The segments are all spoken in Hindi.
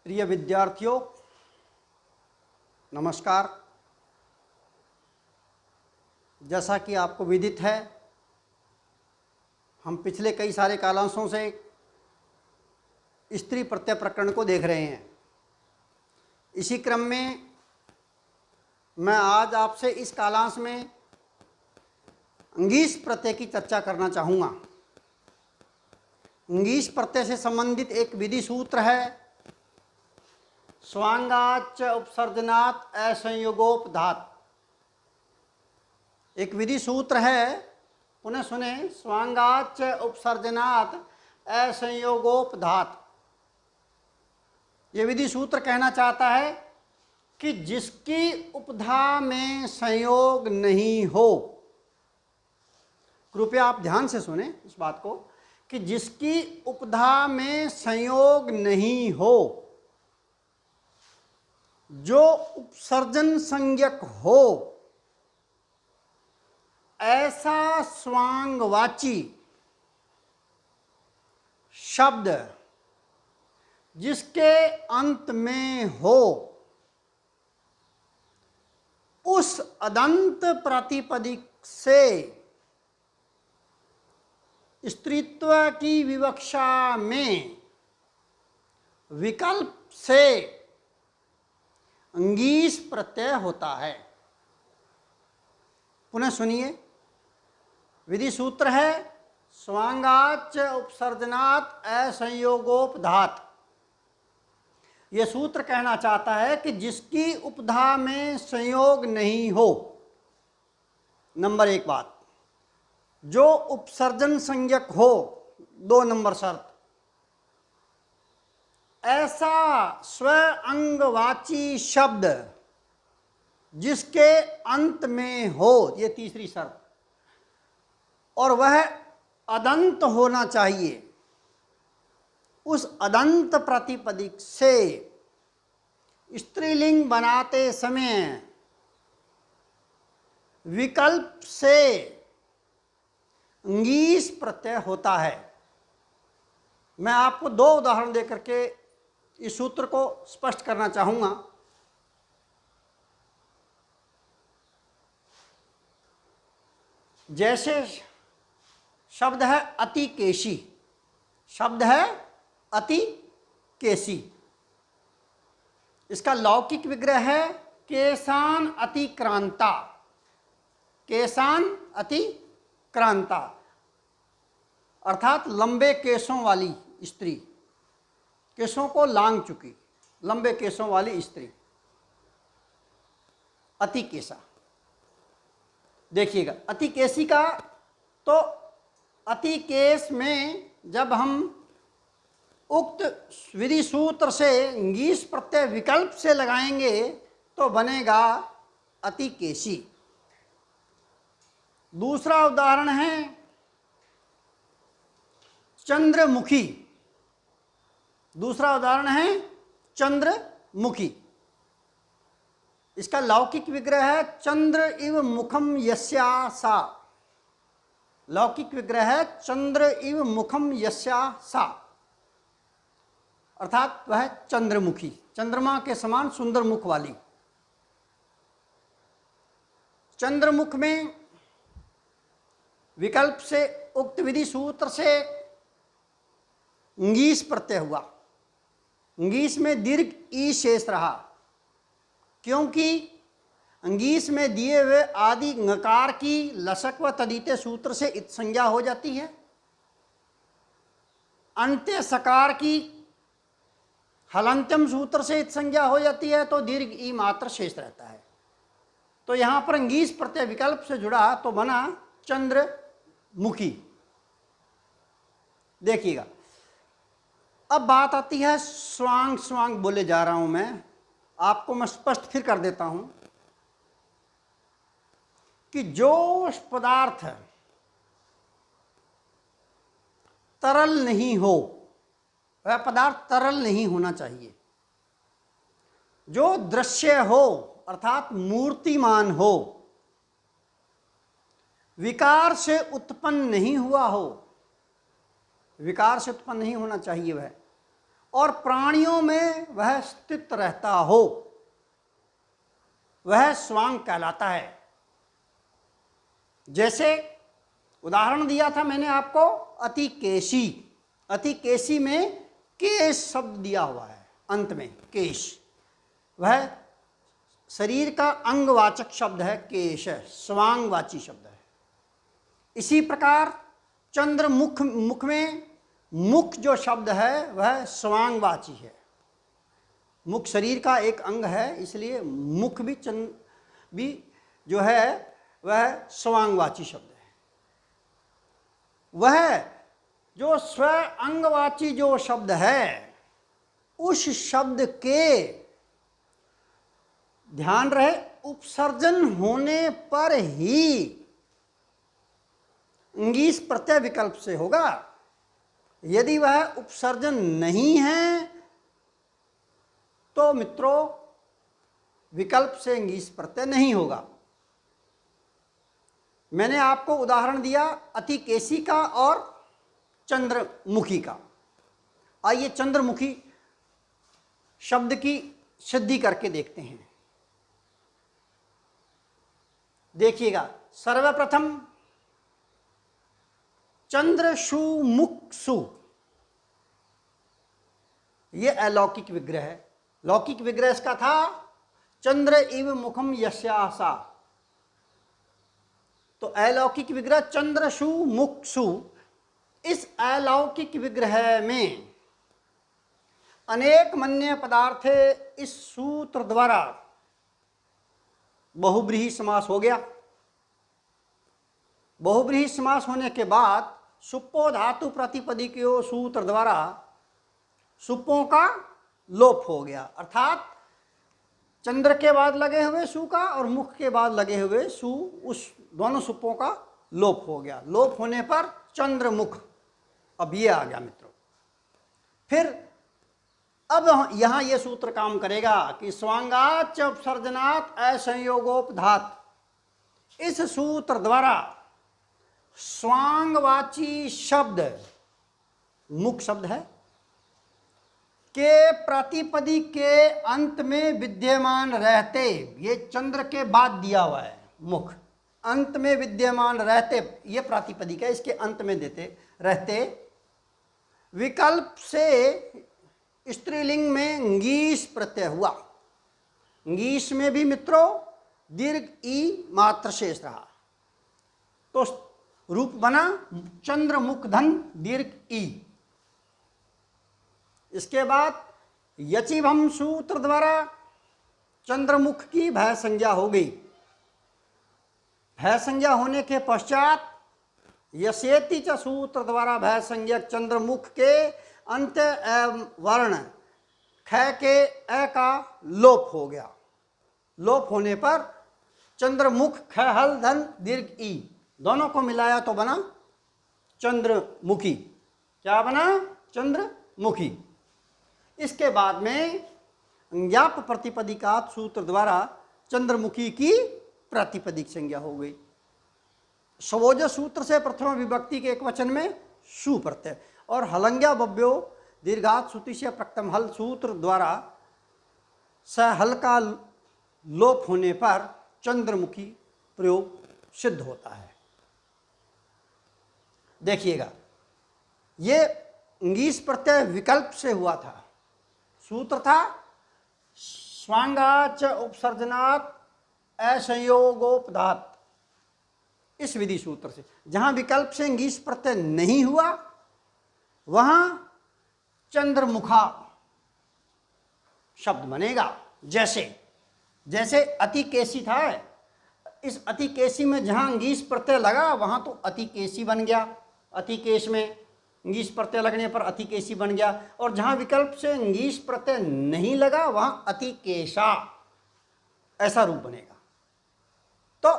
प्रिय विद्यार्थियों, नमस्कार। जैसा कि आपको विदित है, हम पिछले कई सारे कालांशों से स्त्री प्रत्यय प्रकरण को देख रहे हैं। इसी क्रम में मैं आज आपसे इस कालांश में अंगीष प्रत्यय की चर्चा करना चाहूँगा। अंगीष प्रत्यय से संबंधित एक विधि सूत्र है, स्वांगाच्च उपसर्जनात् असंयोगोपधात्। एक विधि सूत्र है, पुनः सुने, स्वांगाच्च उपसर्जनात् असंयोगोपधात्। ये विधि सूत्र कहना चाहता है कि जिसकी उपधा में संयोग नहीं हो, कृपया आप ध्यान से सुने इस बात को, कि जिसकी उपधा में संयोग नहीं हो, जो उपसर्जन संज्ञक हो, ऐसा स्वांगवाची शब्द जिसके अंत में हो, उस अदंत प्रातिपदिक से स्त्रीत्व की विवक्षा में विकल्प से अंगीष प्रत्यय होता है। पुनः सुनिए, विधि सूत्र है स्वांगाच्च उपसर्जनात् असंयोगोपधात्। यह सूत्र कहना चाहता है कि जिसकी उपधा में संयोग नहीं हो, नंबर एक बात, जो उपसर्जन संज्ञक हो, 2 नंबर शर्त, ऐसा स्व अंगवाची शब्द जिसके अंत में हो, ये तीसरी शर्त, और वह अदंत होना चाहिए। उस अदंत प्रातिपदिक से स्त्रीलिंग बनाते समय विकल्प से अंगीष प्रत्यय होता है। मैं आपको 2 उदाहरण देकर के इस सूत्र को स्पष्ट करना चाहूँगा। जैसे शब्द है अतिकेशी, शब्द है अतिकेशी, इसका लौकिक विग्रह है केशान अतिक्रांता। केशान अतिक्रांता अर्थात लंबे केशों वाली स्त्री, केशों को लांग चुकी, लंबे केशों वाली स्त्री, अतिकेशा। देखिएगा, अतिकेशी का तो अतिकेश में जब हम उक्त विधि सूत्र से अंगीष प्रत्यय विकल्प से लगाएंगे तो बनेगा अतिकेशी। दूसरा उदाहरण है चंद्रमुखी। दूसरा उदाहरण है चंद्रमुखी। इसका लौकिक विग्रह है चंद्र इव मुखम यस्या सा। लौकिक विग्रह है चंद्र इव मुखम यस्या सा, अर्थात वह चंद्रमुखी, चंद्रमा के समान सुंदर मुख वाली। चंद्रमुख में विकल्प से उक्त विधि सूत्र से अंगीष प्रत्यय हुआ। अंगीष में दीर्घ ई शेष रहा, क्योंकि अंगीष में दिए हुए आदि ङकार की लसक व तदिते सूत्र से इत संज्ञा हो जाती है। अंत्य सकार की हलंत्यम सूत्र से इत संज्ञा हो जाती है, तो दीर्घ ई मात्र शेष रहता है। तो यहाँ पर अंगीष प्रत्यय विकल्प से जुड़ा तो बना चंद्रमुखी। देखिएगा, अब बात आती है स्वांग। स्वांग बोले जा रहा हूं मैं, आपको मैं स्पष्ट फिर कर देता हूं कि जो पदार्थ तरल नहीं हो, वह पदार्थ तरल नहीं होना चाहिए। जो दृश्य हो अर्थात मूर्तिमान हो, विकार से उत्पन्न नहीं हुआ हो, विकार से उत्पन्न नहीं होना चाहिए वह, और प्राणियों में वह स्थित रहता हो, वह स्वांग कहलाता है। जैसे उदाहरण दिया था मैंने आपको अतिकेशी। अतिकेशी में केश शब्द दिया हुआ है, अंत में केश, वह शरीर का अंगवाचक शब्द है, केश है, स्वांगवाची शब्द है। इसी प्रकार चंद्रमुख, मुख में मुख जो शब्द है वह स्वांगवाची है। मुख शरीर का एक अंग है, इसलिए मुख भी जो है वह स्वांगवाची शब्द है। वह जो स्व अंगवाची जो शब्द है, उस शब्द के ध्यान रहे उपसर्जन होने पर ही इंगीस प्रत्यय विकल्प से होगा। यदि वह उपसर्जन नहीं है तो मित्रों विकल्प से इंगीस प्रत्यय नहीं होगा। मैंने आपको उदाहरण दिया अतिकेशी का और चंद्रमुखी का। आइए चंद्रमुखी शब्द की सिद्धि करके देखते हैं। देखिएगा, सर्वप्रथम चंद्रशु मुक्सु, ये अलौकिक विग्रह है। लौकिक विग्रह इसका था चंद्र इव मुखम यस्यासा। तो अलौकिक विग्रह चंद्रशु मुक्सु। इस अलौकिक विग्रह में अनेक मन्य पदार्थ इस सूत्र द्वारा बहुब्रीहि समास हो गया। बहुब्रीहि समास होने के बाद सुप्पो धातु प्रातिपदिको सूत्र द्वारा सुप्पों का लोप हो गया, अर्थात चंद्र के बाद लगे हुए सु का और मुख के बाद लगे हुए सु, उस दोनों सुप्पों का लोप हो गया। लोप होने पर चंद्रमुख, अब ये आ गया मित्रों। फिर अब यहां ये सूत्र काम करेगा कि स्वांगाच उपसर्जनात् असंयोगोपधात। इस सूत्र द्वारा स्वांगवाची शब्द, मुख शब्द है, के प्रातिपदी के अंत में विद्यमान रहते, ये चंद्र के बाद दिया हुआ है मुख, अंत में विद्यमान रहते, ये प्रातिपदिक है, इसके अंत में देते रहते विकल्प से स्त्रीलिंग में ngीस प्रत्यय हुआ। ngीस में भी मित्रों दीर्घ ई मात्र शेष रहा, तो रूप बना चंद्रमुख धन दीर्घ ई। इसके बाद यचिभम सूत्र द्वारा चंद्रमुख की भय संज्ञा हो गई। भय संज्ञा होने के पश्चात यसेति च सूत्र द्वारा भय संज्ञक चंद्रमुख के अंत वर्ण ख के अ का लोप हो गया। लोप होने पर चंद्रमुख ख हल धन दीर्घ ई, दोनों को मिलाया तो बना चंद्रमुखी। क्या बना? चंद्रमुखी। इसके बाद में ज्ञाप प्रतिपदिका सूत्र द्वारा चंद्रमुखी की प्रातिपदिक संज्ञा हो गई। स्वोज सूत्र से प्रथम विभक्ति के एक वचन में सु प्रत्यय और हलंग्या बव्यो दीर्घात श्रुति से प्रक्तम हल सूत्र द्वारा स हल का लोप होने पर चंद्रमुखी प्रयोग सिद्ध होता है। देखिएगा, ये ngीस प्रत्यय विकल्प से हुआ था। सूत्र था स्वांगाच उपसर्जनात् असंयोगोपधात। इस विधि सूत्र से जहां विकल्प से ngीस प्रत्यय नहीं हुआ वहां चंद्रमुखा शब्द बनेगा। जैसे जैसे अतिकेशी था, इस अतिकेशी में जहां ngीस प्रत्यय लगा वहां तो अतिकेशी बन गया। अतिकेश में ngीस प्रत्यय लगने पर अतिकेशी बन गया, और जहां विकल्प से ngीस प्रत्यय नहीं लगा वहां अतिकेशा, ऐसा रूप बनेगा। तो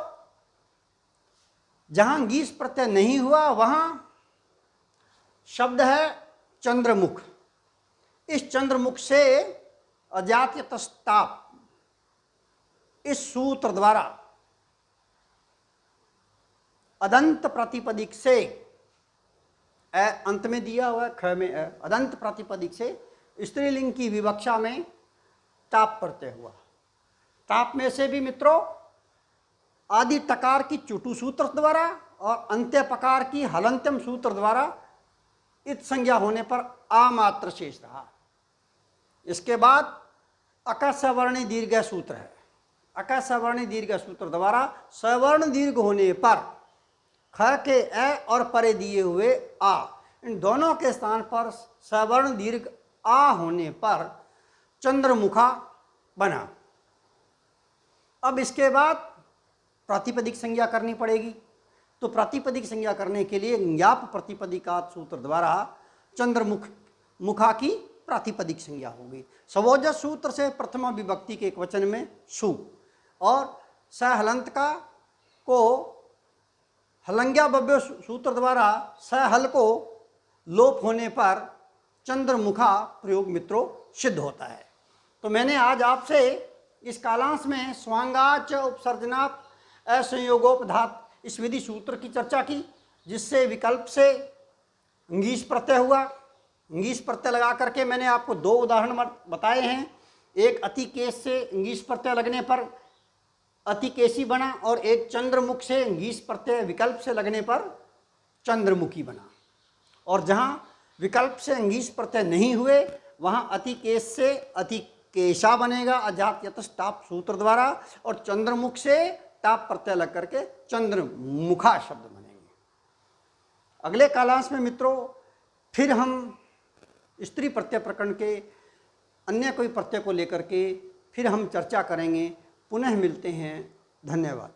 जहां ngीस प्रत्यय नहीं हुआ वहां शब्द है चंद्रमुख। इस चंद्रमुख से अजात्यतस्ताप, इस सूत्र द्वारा अदंत प्रातिपदिक से अंत में दिया हुआ ख में अदंत प्रातिपदिक से स्त्रीलिंग की विवक्षा में टाप प्रत्यय हुआ। टाप में से भी मित्रों आदि टकार की चुटु सूत्र द्वारा और अंत्य पकार की हलंत्यम सूत्र द्वारा इत संज्ञा होने पर आ मात्र शेष रहा। इसके बाद अक सवर्णी दीर्घ सूत्र है। अक सवर्णी दीर्घ सूत्र द्वारा सवर्ण दीर्घ होने पर ख के अ और परे दिए हुए आ, इन दोनों के स्थान पर सवर्ण दीर्घ आ होने पर चंद्रमुखा बना। अब इसके बाद प्रातिपदिक संज्ञा करनी पड़ेगी। तो प्रातिपदिक संज्ञा करने के लिए ज्ञाप प्रतिपदिका सूत्र द्वारा चंद्रमुख मुखा की प्रातिपदिक संज्ञा होगी। सवोजस सूत्र से प्रथमा विभक्ति के एक वचन में सु और सहलंत का को हलंग्या बव्य सूत्र द्वारा सहल को लोप होने पर चंद्रमुखा प्रयोग मित्रों सिद्ध होता है। तो मैंने आज आपसे इस कालांश में स्वांगाच उपसर्जना असंयोगोपधात इस विधि सूत्र की चर्चा की, जिससे विकल्प से अंगीश प्रत्यय हुआ। अंगीश प्रत्यय लगा करके मैंने आपको दो उदाहरण बताए हैं। एक अतिकेश से अंगीश प्रत्यय लगने पर अतिकेशी बना और एक चंद्रमुख से अंगीश प्रत्यय विकल्प से लगने पर चंद्रमुखी बना। और जहाँ विकल्प से अंगीश प्रत्यय नहीं हुए वहाँ अतिकेश से अतिकेशा बनेगा अजात यतस टाप सूत्र द्वारा, और चंद्रमुख से टाप प्रत्यय लग करके चंद्रमुखा शब्द बनेंगे। अगले कालांश में मित्रों फिर हम स्त्री प्रत्यय प्रकरण के अन्य कोई प्रत्यय को लेकर के फिर हम चर्चा करेंगे। पुनः मिलते हैं। धन्यवाद।